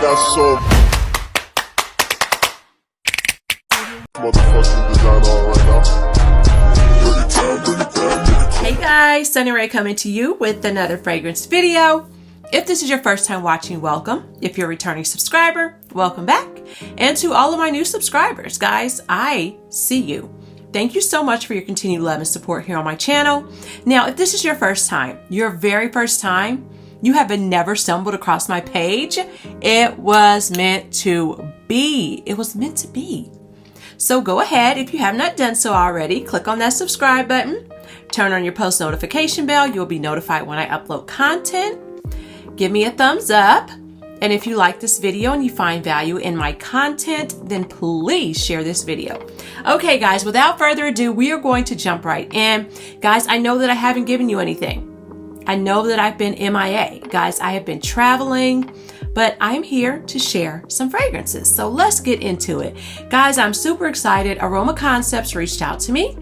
got so motherfucking design on right now. Hey guys, Sunny Ray coming to you with another fragrance video. If this is your first time watching, welcome. If you're a returning subscriber, welcome back. And to all of my new subscribers, guys, I see you. Thank you so much for your continued love and support here on my channel. Now, if this is your first time, your very first time, you have never stumbled across my page, it was meant to be. It was meant to be. So go ahead, if you have not done so already, click on that subscribe button, turn on your post notification bell. You'll be notified when I upload content. Give me a thumbs up. And if you like this video and you find value in my content, then please share this video. Okay, guys, without further ado, we are going to jump right in. Guys, I know that I haven't given you anything. I know that I've been MIA. Guys, I have been traveling, but I'm here to share some fragrances. So let's get into it. Guys, I'm super excited. Aroma Concepts reached out to me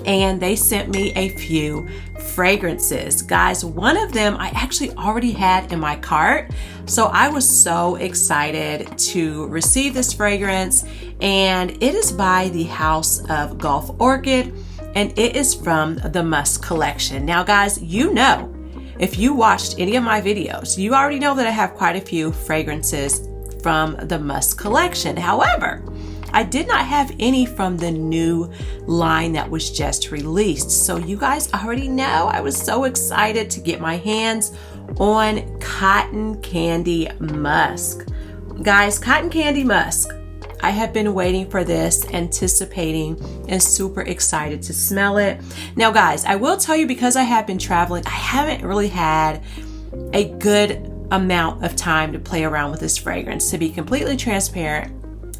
and they sent me a few fragrances. Guys, one of them I actually already had in my cart. So I was so excited to receive this fragrance, and it is by the House of Gulf Orchid, and it is from the Musk collection. Now guys, you know, if you watched any of my videos, you already know that I have quite a few fragrances from the Musk collection. However, I did not have any from the new line that was just released. So you guys already know I was so excited to get my hands on Cotton Candy Musk. Guys, Cotton Candy Musk. I have been waiting for this, anticipating, and super excited to smell it. Now guys, I will tell you, because I have been traveling, I haven't really had a good amount of time to play around with this fragrance. To be completely transparent,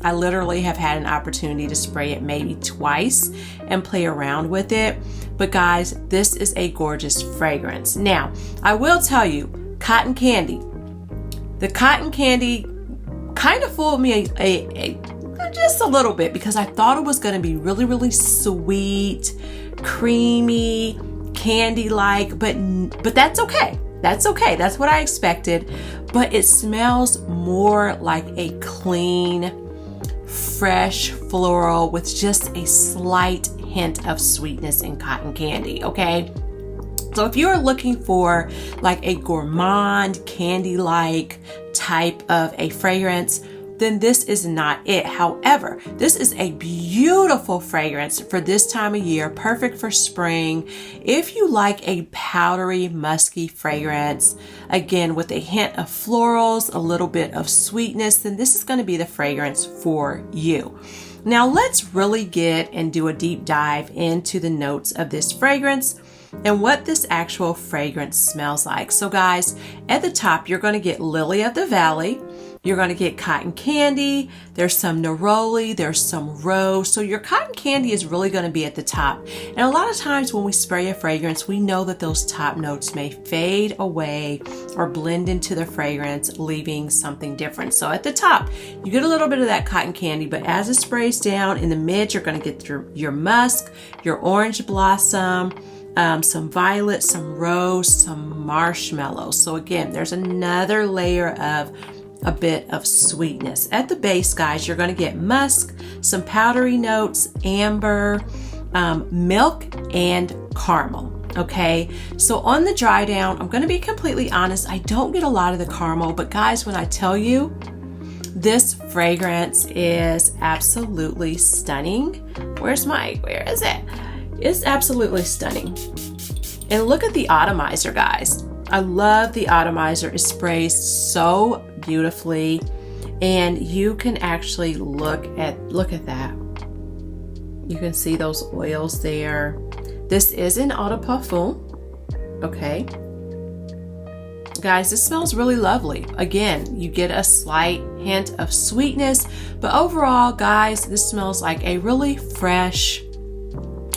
I literally have had an opportunity to spray it maybe twice and play around with it. But guys, this is a gorgeous fragrance. Now, I will tell you, Cotton Candy. The Cotton Candy kind of fooled me just a little bit, because I thought it was going to be really, really sweet, creamy, candy-like, but that's okay. That's okay. That's what I expected. But it smells more like a clean, fresh floral with just a slight hint of sweetness in cotton candy, okay? So if you're looking for like a gourmand, candy-like type of a fragrance, then this is not it. However, this is a beautiful fragrance for this time of year, perfect for spring. If you like a powdery, musky fragrance, again, with a hint of florals, a little bit of sweetness, then this is going to be the fragrance for you. Now let's really get and do a deep dive into the notes of this fragrance and what this actual fragrance smells like. So guys, at the top, you're going to get Lily of the Valley. You're going to get cotton candy. There's some neroli. There's some rose. So your cotton candy is really going to be at the top. And a lot of times when we spray a fragrance, we know that those top notes may fade away or blend into the fragrance, leaving something different. So at the top, you get a little bit of that cotton candy, but as it sprays down in the mid, you're going to get your musk, your orange blossom, some violet, some rose, some marshmallow. So again, there's another layer of a bit of sweetness. At the base, guys, you're going to get musk, some powdery notes, amber, milk, and caramel. Okay, so on the dry down, I'm going to be completely honest, I don't get a lot of the caramel, but guys, when I tell you, this fragrance is absolutely stunning. Where is it? It's absolutely stunning. And look at the atomizer, guys. I love the atomizer. It sprays so beautifully, and you can actually look at that. You can see those oils there. This is an eau de parfum. Okay. Guys, this smells really lovely. Again, you get a slight hint of sweetness, but overall, guys, this smells like a really fresh,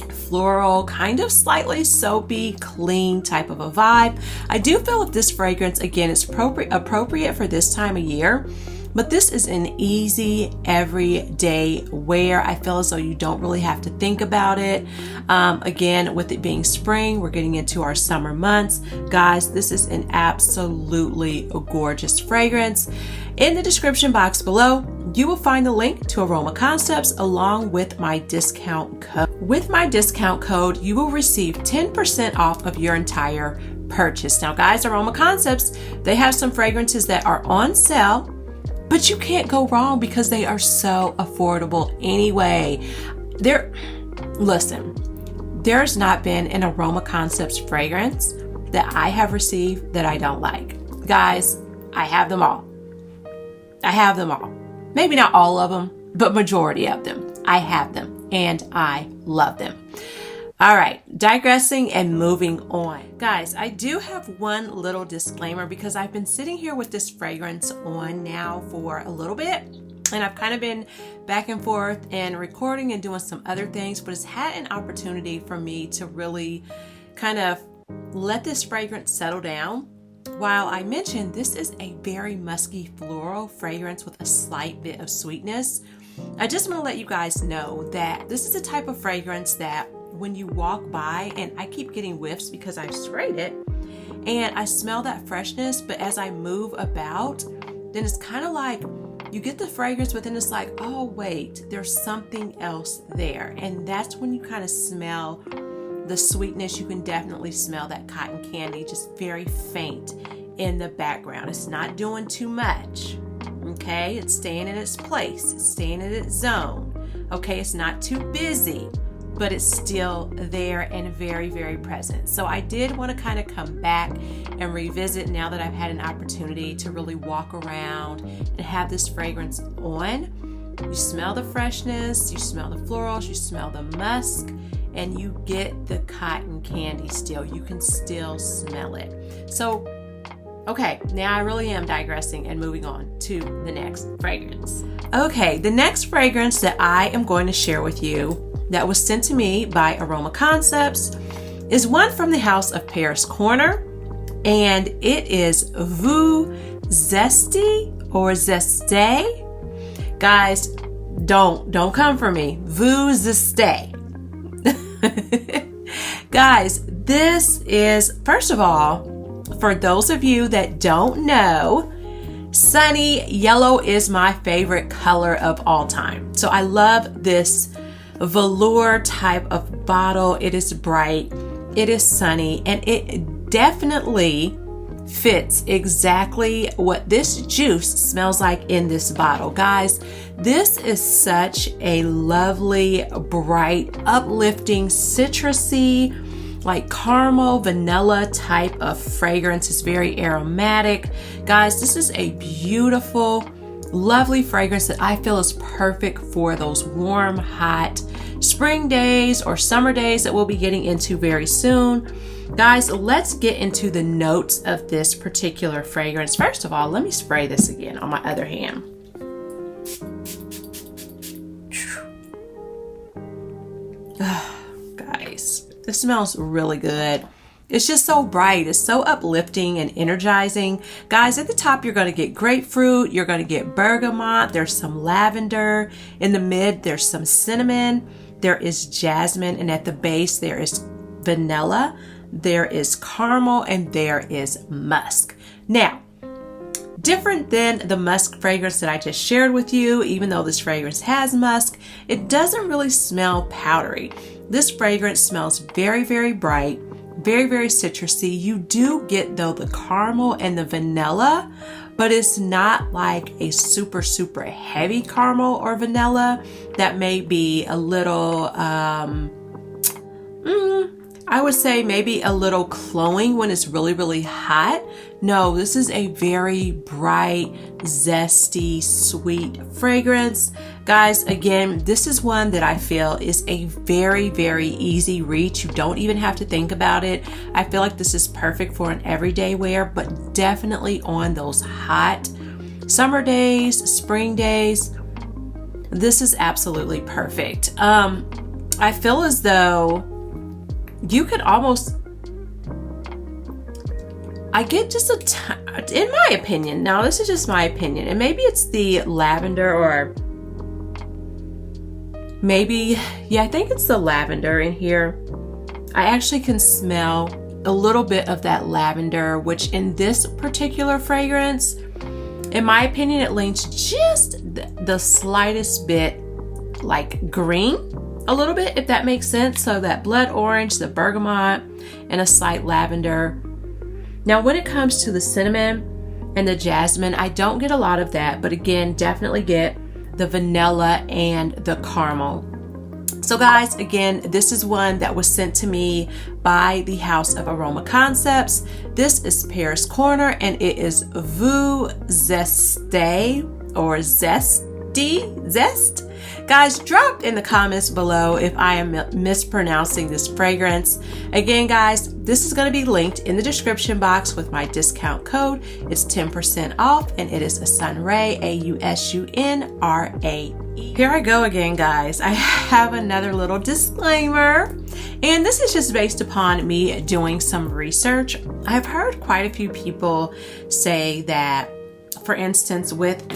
floral, kind of slightly soapy, clean type of a vibe. I do feel that this fragrance, again, is appropriate for this time of year, But this is an easy everyday wear. I feel as though you don't really have to think about it. Again, with it being spring, we're getting into our summer months. Guys, this is an absolutely gorgeous fragrance. In the description box below, you will find the link to Aroma Concepts along with my discount code. With my discount code, you will receive 10% off of your entire purchase. Now guys, Aroma Concepts, they have some fragrances that are on sale, but you can't go wrong because they are so affordable anyway. Listen, there's not been an Aroma Concepts fragrance that I have received that I don't like. Guys, I have them all. I have them all. Maybe not all of them, but majority of them. I have them and I love them. All right, digressing and moving on. Guys, I do have one little disclaimer because I've been sitting here with this fragrance on now for a little bit, and I've kind of been back and forth and recording and doing some other things, but it's had an opportunity for me to really kind of let this fragrance settle down. While I mentioned this is a very musky floral fragrance with a slight bit of sweetness, I just want to let you guys know that this is a type of fragrance that when you walk by, and I keep getting whiffs because I've sprayed it, and I smell that freshness, but as I move about, then it's kind of like you get the fragrance, but then it's like, oh wait, there's something else there. And that's when you kind of smell the sweetness. You can definitely smell that cotton candy, just very faint in the background. It's not doing too much. Okay, it's staying in its place. It's staying in its zone. Okay, it's not too busy, but it's still there and very, very present. So I did want to kind of come back and revisit now that I've had an opportunity to really walk around and have this fragrance on. You smell the freshness, you smell the florals, you smell the musk, and you get the cotton candy still. You can still smell it. So, okay, now I really am digressing and moving on to the next fragrance. Okay, the next fragrance that I am going to share with you that was sent to me by Aroma Concepts is one from the house of Paris Corner, and it is Vous Zesty or Zesty. Guys, don't come for me. Vous Zesty. Guys, this is, first of all, for those of you that don't know, sunny yellow is my favorite color of all time. So I love this velour type of bottle. It is bright, it is sunny, and it definitely fits exactly what this juice smells like in this bottle. Guys, this is such a lovely, bright, uplifting, citrusy, like caramel, vanilla type of fragrance. It's very aromatic. Guys, this is a beautiful, lovely fragrance that I feel is perfect for those warm, hot spring days or summer days that we'll be getting into very soon. Guys, let's get into the notes of this particular fragrance. First of all, let me spray this again on my other hand. Guys, this smells really good. It's just so bright. It's so uplifting and energizing. Guys, at the top, you're going to get grapefruit. You're going to get bergamot. There's some lavender. In the mid, there's some cinnamon. There is jasmine. And at the base, there is vanilla. There is caramel. And there is musk. Now, different than the musk fragrance that I just shared with you, even though this fragrance has musk, it doesn't really smell powdery. This fragrance smells very, very bright. Very, very citrusy. You do get though the caramel and the vanilla, but it's not like a super, super heavy caramel or vanilla that may be a little, I would say maybe a little cloying when it's really, really hot. No, this is a very bright, zesty, sweet fragrance. Guys, again, this is one that I feel is a very, very easy reach. You don't even have to think about it. I feel like this is perfect for an everyday wear, but definitely on those hot summer days, spring days. This is absolutely perfect. I feel as though you could almost, I get just in my opinion, now this is just my opinion, and maybe it's the lavender, or maybe, yeah, I think it's the lavender in here. I actually can smell a little bit of that lavender, which in this particular fragrance, in my opinion, it leans just the slightest bit like green, a little bit, if that makes sense. So that blood orange, the bergamot, and a slight lavender. Now, when it comes to the cinnamon and the jasmine, I don't get a lot of that, but again, definitely get the vanilla and the caramel. So guys, again, this is one that was sent to me by the House of Aroma Concepts. This is Paris Corner, and it is Vous Zesty, or Zesty, Zest. Guys, drop in the comments below if I am mispronouncing this fragrance. Again, guys, this is going to be linked in the description box with my discount code. It's 10% off, and it is a Sunray, AUSUNRAE. Here I go again, guys. I have another little disclaimer, and this is just based upon me doing some research. I've heard quite a few people say that, for instance, with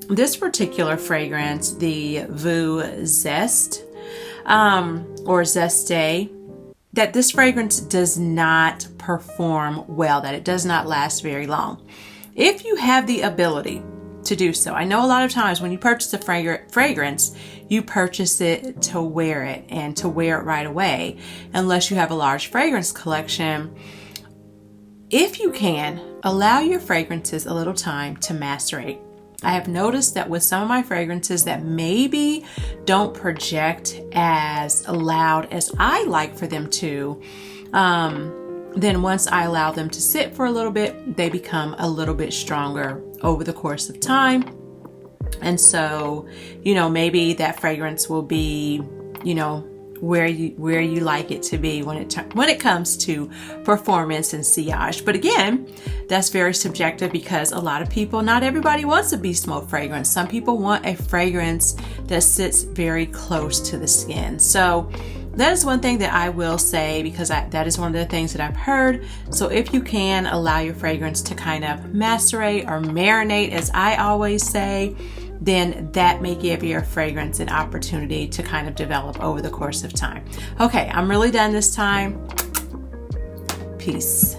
this particular fragrance, the Vous Zest, or Zesty, that this fragrance does not perform well, that it does not last very long. If you have the ability to do so, I know a lot of times when you purchase a fragrance, you purchase it to wear it and to wear it right away, unless you have a large fragrance collection. If you can, allow your fragrances a little time to macerate. I have noticed that with some of my fragrances that maybe don't project as loud as I like for them to, then once I allow them to sit for a little bit, they become a little bit stronger over the course of time. And so, maybe that fragrance will be, where you like it to be when it comes to performance and sillage. But again, that's very subjective, because a lot of people, not everybody wants a beast mode fragrance. Some people want a fragrance that sits very close to the skin. So that is one thing that I will say, because that is one of the things that I've heard. So if you can, allow your fragrance to kind of macerate or marinate, as I always say, then that may give your fragrance an opportunity to kind of develop over the course of time. Okay, I'm really done this time. Peace.